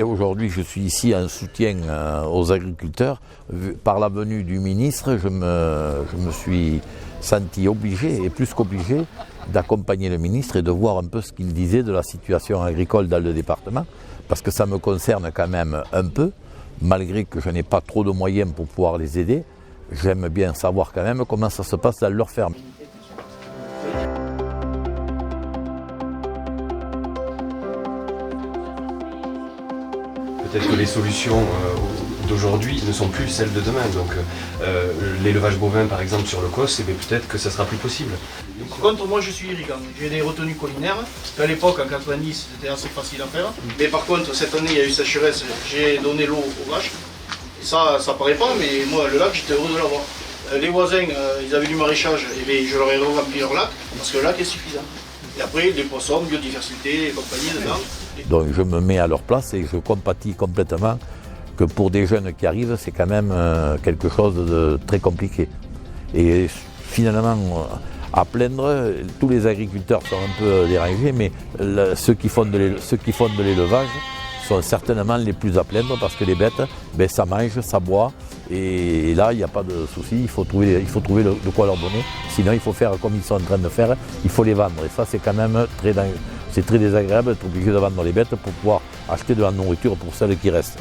Aujourd'hui, je suis ici en soutien aux agriculteurs. Par la venue du ministre, je me suis senti obligé, et plus qu'obligé, d'accompagner le ministre et de voir un peu ce qu'il disait de la situation agricole dans le département, parce que ça me concerne quand même un peu, malgré que je n'ai pas trop de moyens pour pouvoir les aider. J'aime bien savoir quand même comment ça se passe dans leur ferme. Peut-être que les solutions d'aujourd'hui ne sont plus celles de demain. Donc l'élevage bovin par exemple sur le COS, peut-être que ça sera plus possible. Par contre, moi je suis irrigant, j'ai des retenues collinaires. À l'époque, en 90, c'était assez facile à faire. Mais par contre, cette année, il y a eu sécheresse, j'ai donné l'eau aux vaches. Et ça paraît pas, mais moi, le lac, j'étais heureux de l'avoir. Les voisins, ils avaient du maraîchage, et je leur ai rempli leur lac, parce que le lac est suffisant. Et après, les poissons, biodiversité et compagnie dedans. Donc je me mets à leur place et je compatis complètement que pour des jeunes qui arrivent, c'est quand même quelque chose de très compliqué. Et finalement, à plaindre, tous les agriculteurs sont un peu dérangés, mais ceux qui font de l'élevage sont certainement les plus à plaindre parce que les bêtes, ça mange, ça boit, et là il n'y a pas de souci, il faut trouver de quoi leur donner, sinon il faut faire comme ils sont en train de faire, il faut les vendre, et ça c'est quand même très désagréable d'être obligé de vendre les bêtes pour pouvoir acheter de la nourriture pour celles qui restent.